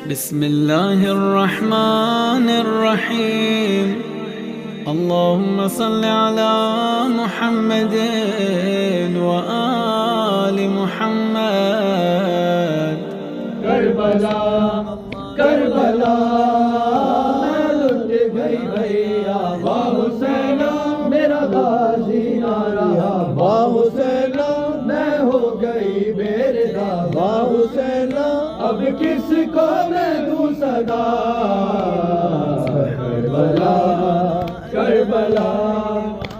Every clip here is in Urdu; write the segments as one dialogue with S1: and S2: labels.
S1: بسم الله الرحمن الرحيم اللهم صل على محمد وآل محمد
S2: کربلا کربلا لٹ گئی بھیا واہ حسین میرا غازی نہ رہا واہ حسین میں ہو گئی بیردا واہ حسین اب کس کو میں دوں صدا کربلا کربلا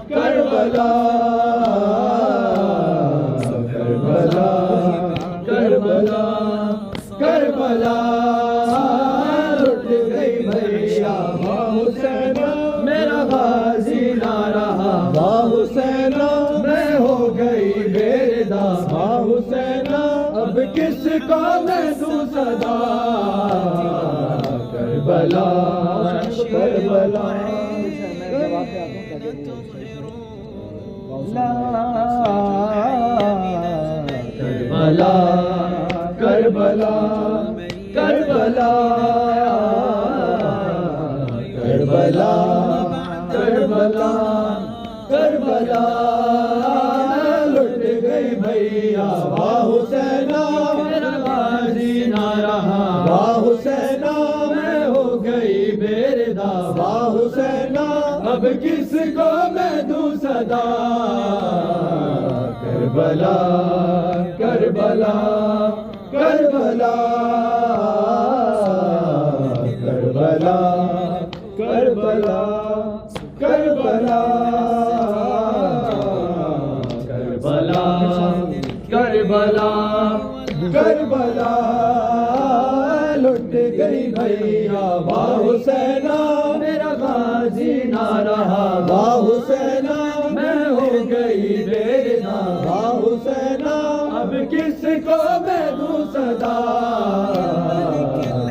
S2: کربلا کربلا کربلا کربلا لٹ گئی بھیا واہ حسین میرا غازی نہ رہا واہ حسین میں ہو گئی بیردا واہ حسین اب کس کو میں دوں صدا کربلا کربلا کربلا کربلا کربلا کربلا کربلا کربلا لٹ گئی بھیا واہ حسین میرا غازی نہ رہا واہ حسین میں ہو گئی بیردا واہ حسین اب کس کو میں دوں صدا کربلا کربلا کربلا کربلا کربلا کربلا کربلا کربلا کربلا لٹ گئی بھیا واہ حسین میرا غازی نہ رہا واہ حسین میں ہو گئی بیردا واہ حسین اب کس کو میں دوں صدا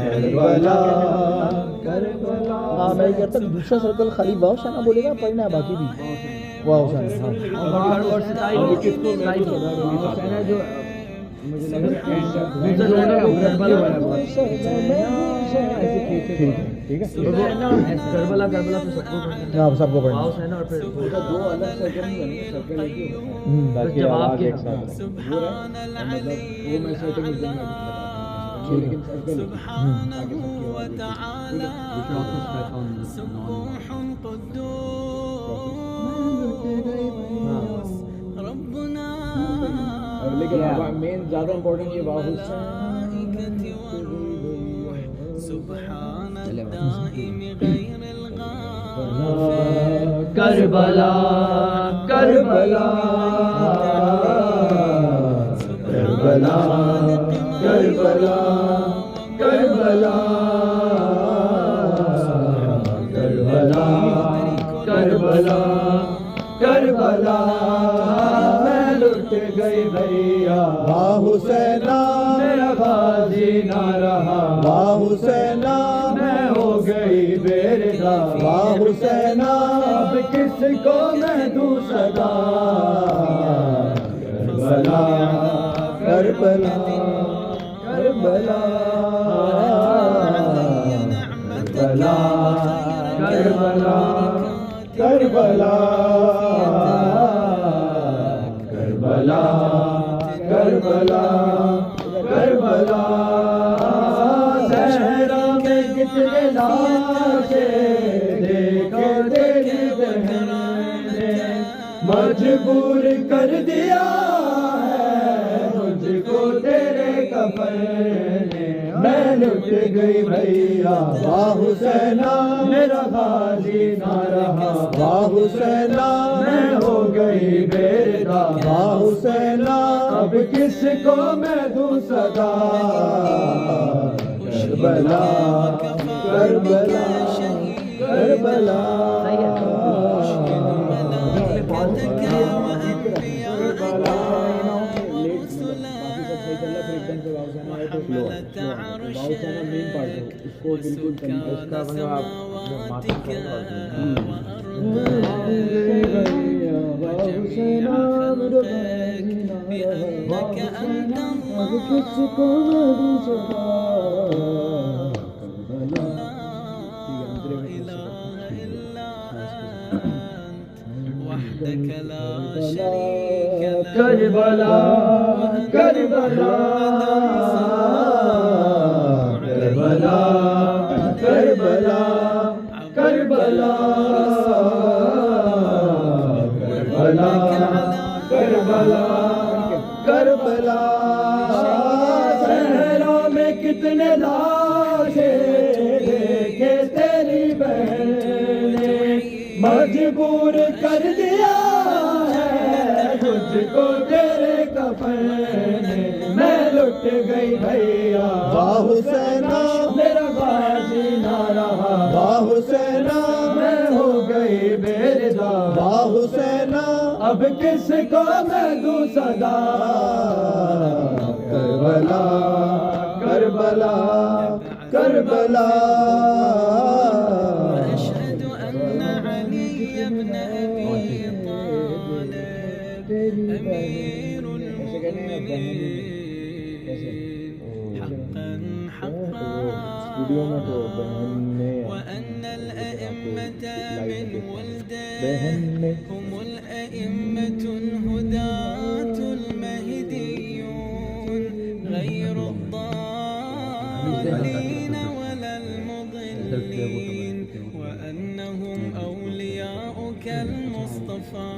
S2: کربلا کربلا
S3: ہاں میں کہتا ہوں دوسرا سرکل خالی واؤ سینا بولے گا پڑھنا ہے باقی بھی واؤ سینا جو مجھے لگا ٹھیک ہے کربلا کربلا سب کو پڑھنا اور پھر دو الگ سرکل جواب کے
S1: سبحان العلی سبحانه وتعالى سبوح قدوس ربنا
S3: لیکن مین زیادہ امپورٹنٹ یہ واہ
S1: سبحان الدائم غیر الغار
S2: کربلا کربلا کربلا کربلا کربلا کربلا کربلا کربلا میں لٹ گئی بھیا واہ حسین میرا غازی نہ رہا واہ حسین میں ہو گئی بیردا واہ حسین اب کس کو میں دوں صدا کربلا کربلا کربلا کربلا کربلا کربلا کربلا کربلا کربلا صحرا میں کتنے لاشیں دیکھو تیری بہن نے مجبور کر دیا ہے مجھ کو تیرے کفن نے میں لٹ گئی بھیا واہ حسین میرا غازی نہ رہا واہ حسین میں ہو گئی بیردا واہ حسین اب کس کو میں دوں صدا کربلا کربلا کربلا
S3: مین پارٹ ہے اس کو بالکل
S1: صلواتك وأرضاك وجميع خلقك بأنك أنت الله لا إله إلا أنت وحدك لا شريك لك
S2: کربلا کربلا کربلا کربلا کربلا کربلا کربلا کربلا صحرا میں کتنے لاشیں دیکھے تیری بہن نے مجبور کر دیا ہے تجھ کو تیرے کفن نے میں لٹ گئی بھیا واہ حسینا میرا غازی نہ رہا واہ حسینا میں ہو گئی بے رضا واہ حسینا اب کس کو میں دوں صدا کربلا کربلا کربلا
S1: وأشهد أن علي بن أبي طالب أمير المؤمنين حقا حقا وأن الأئمة من ولده هم الأئمة الهداة المهديون غير الضالين ولا المضلين وأنهم أولياؤك المصطفى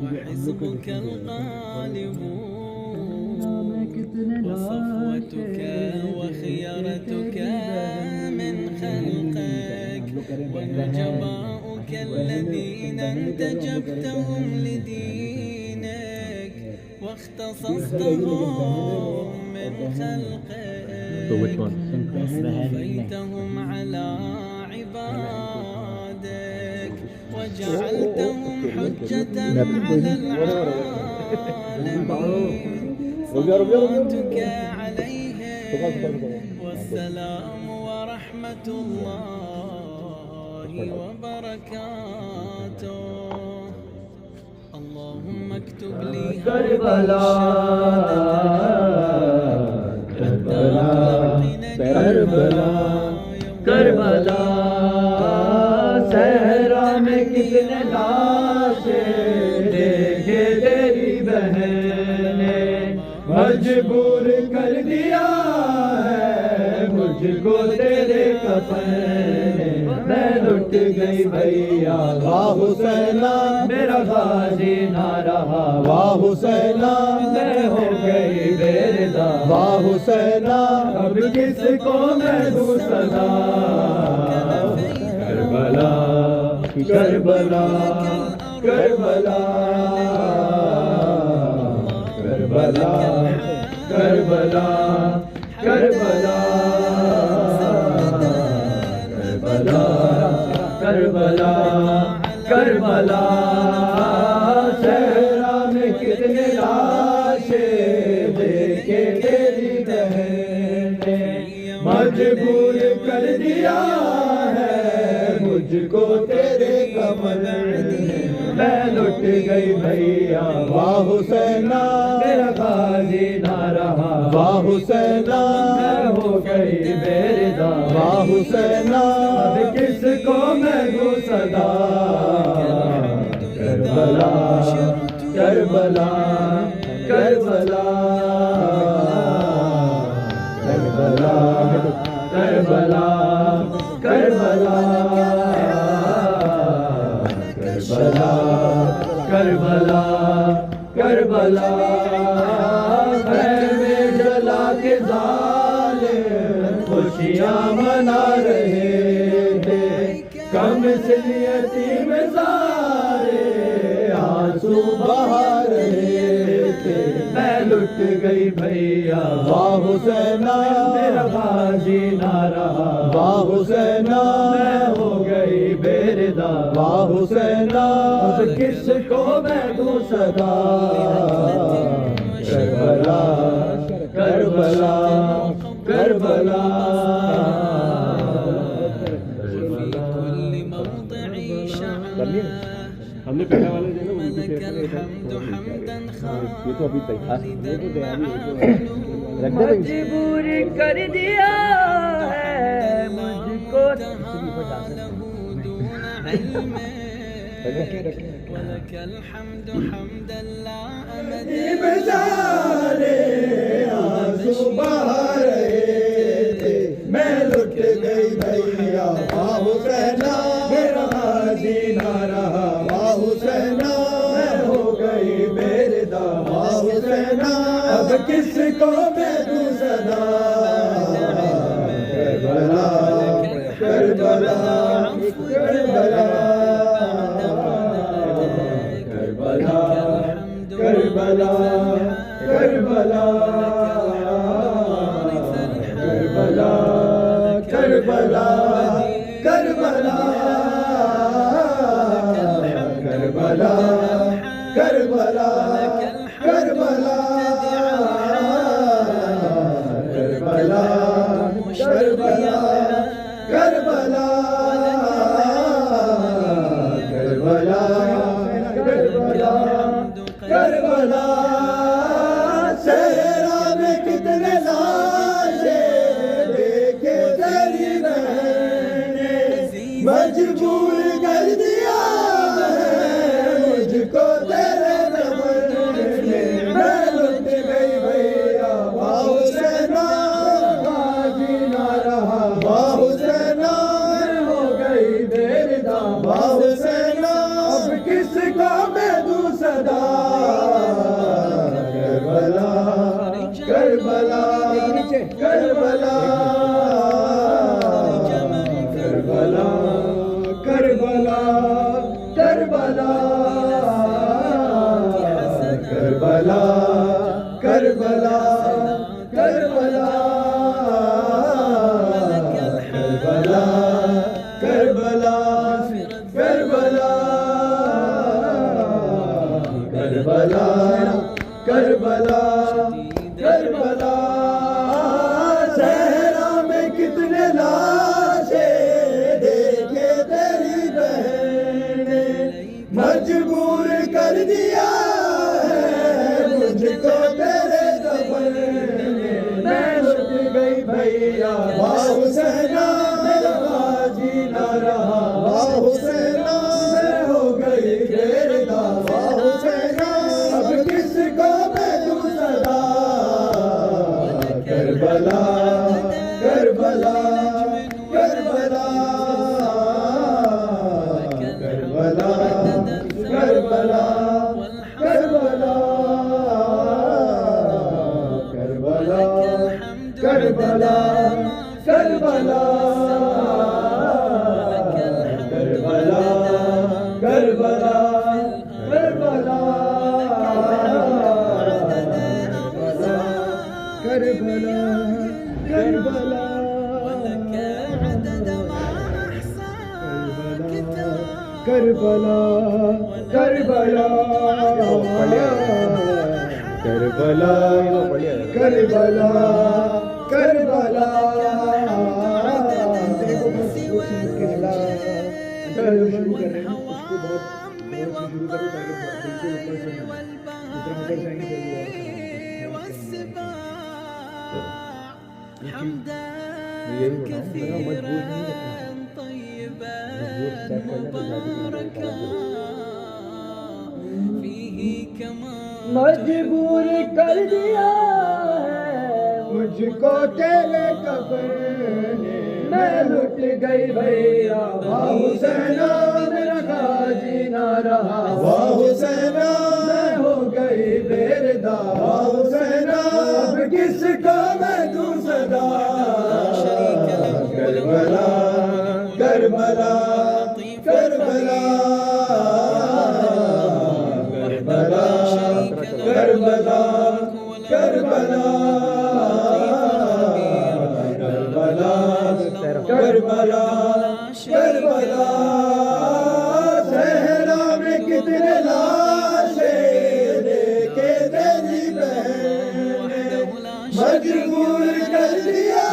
S1: وحزبك الغالبون وصفوتك وخيرتك من خلقك ونجباؤك الذين انتجبتهم لدينك واختصصتهم من خلقك واصطفيتهم على عبادك وجعلتهم حجة على العالمين صلواتك عليهم والسلام ورحمة الله وبركاته اللهم اكتب لي
S2: کربلا کربلا کربلا کربلا صحرا میں کتنے لاشیں دیکھے تیری بہن نے مجبور کر دیا ہے مجھ کو تیرے کفن نے میں لٹ گئی بھیا واہ حسینا میرا غازی نہ رہا واہ حسینا میں ہو گئی بے رضا واہ حسینا اب کس کو میں دوں صدا کربلا کربلا کربلا کربلا کربلا کربلا کربلا کربلا صحرا میں کتنے لاشیں دیکھے تیری بہن نے مجبور کر دیا ہے مجھ کو تیرے کفن نے میں لٹ گئی بھیا واہ حسینا میرا غازی نہ رہا واہ حسینا میں ہو گئی بے رضا واہ حسینا اب کس کو میں دوں صدا کربلا کربلا کربلا کربلا کربلا کربلا کربلا کربلا کربلا خیر میں جلا کے ظالم خوشیاں منا رہے تھے کم سے یتیم سارے آنسو بہا رہے تھے میں لٹ گئی بھیا واہ حسینا میرا غازی نہ رہا واہ حسینا میں ہو گئی بے رضا واہ حسینا اب کس کو میں دوں صدا کربلا کربلا کربلا
S4: ہم نے پہلا والا جو ہے نا وہ
S1: لك الحمد حمدا
S4: یہ تو ابھی تک
S1: خالدا
S2: مجبور کر دیا ہے مجھ کو
S1: دون علم ولك الحمد حمدا لا أمد
S2: بیچارے آنسو بہا رہے تھے میں لٹ گئی بھیا واہ حسینا میرا حاضی نہ رہا واہ حسینا میں ہو گئی بیردا واہ حسینا اب کس کو میں دوں صدا کربلا کربلا کربلا کربلا کربلا کربلا کربلا کربلا کربلا کربلا کربلا کربلا کربلا کربلا کربلا کربلا کربلا صحرا میں کتنے لاشیں دیکھے تیری بہن نے مجبور کر دیا ہے مجھ کو تیرے دمن نے میں لٹ گئی بھیا واہ حسینا باقی نہ رہا واہ حسینا میں ہو گئی بیردا واہ حسینا اب کس کو میں دوں صدا کربلا کربلا کربلا کربلا کربلا کربلا کربلا کربلا کربلا کربلا کربلا کربلا کربلا کربلا کربلا صحرا میں کتنے لاشیں دیکھے تیری بہن نے مجبور کر دیا ہے مجھ کو تیرے دفن نے میں لٹ گئی بھیا واہ حسینا میرا حاجی نہ رہا واہ حسینا میں ہو گئی بیردا واہ حسینا اب کس کو میں دوں صدا کربلا کربلا کربلا کربلا کربلا کربلا کربلا کربلا کربلا کربلا کربلا کربلا کربلا کربلا
S1: ولك عدد ما أحصى كتاب
S2: کربلا کربلا کربلا کربلا کربلا
S1: حمدا كثيرا طيبا مباركا فيه كما
S2: مجبور کر دیا ہے مجھ کو تیرے کفن نے میں لٹ گئی بھیا واہ حسینا میرا غازی نہ رہا واہ حسینا میں ہو گئی بیردا واہ حسینا اب کس کو میں دوں صدا کربلا کربلا کربلا کربلا کربلا کربلا کربلا کربلا صحرا میں کتنے لاشیں دیکھے تیری بہن نے مجبور کر دیا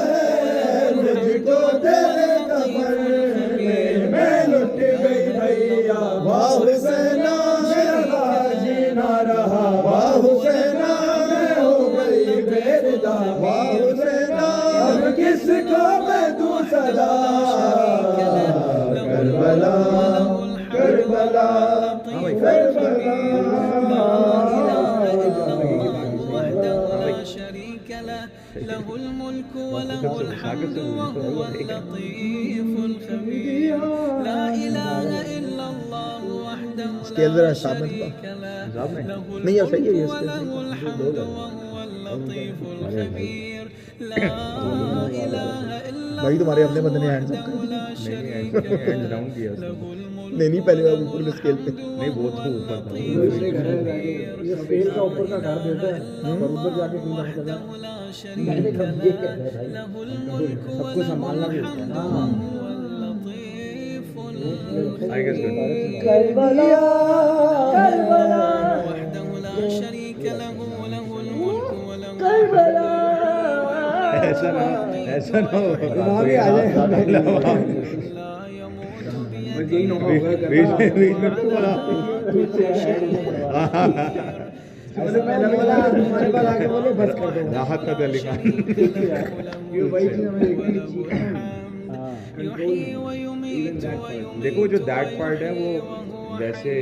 S2: ہے مجھ کو تیرے کفن میں لٹ گئی بھیا واہ
S1: له الملك وله الحمد وهو اللطيف الخبير لا إله إلا الله وحده لا شريك له له الملك وله الحمد وهو اللطيف الخبير لا إله إلا
S3: بھائی تمہارے اپنے بندے نے ہینڈ نہیں پہلے بار اوپر میں اسکیل پہ
S4: نہیں وہ تو اوپر تھا
S3: یہ اسکیل کا اوپر کا گھر دیتا ہے اور اوپر جا کے سب کو سنبھالنا بھی ہوتا ہے
S4: آئی گیس
S2: کربلا کربلا
S1: وحده لا شريك له له الملك وله
S2: کربلا
S4: ایسا نہ
S3: وہاں بھی آ جائے
S1: لا يموت بيده
S4: بیچ میں تو بولا
S3: ہمارے پاس آ کے بولو بس کر دو
S4: راحت کا علی خان
S1: يحيي ويميت
S4: دیکھو جو دیٹ پارٹ ہے وہ ویسے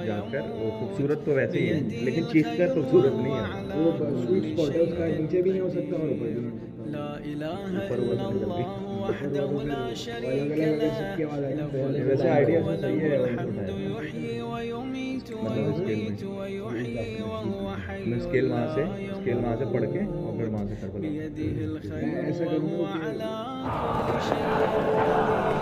S4: جا کر وہ خوبصورت تو ویسے ہی ہے لیکن چیخ کر خوبصورت نہیں ہے
S3: وہ سویٹ اسپاٹ ہے اس کا نیچے بھی نہیں ہو سکتا اور اوپر بھی نہیں
S1: لا إله إلا الله وحده لا شريك له له
S4: ویسے آئیڈیا صحیح ہے
S1: الحمد يحيي ويميت ويميت ويحيي وهو حي
S4: اسکیل وہاں سے پڑھ کے اور پھر وہاں سے کربلا
S1: بيده الخير وهو على كل شيء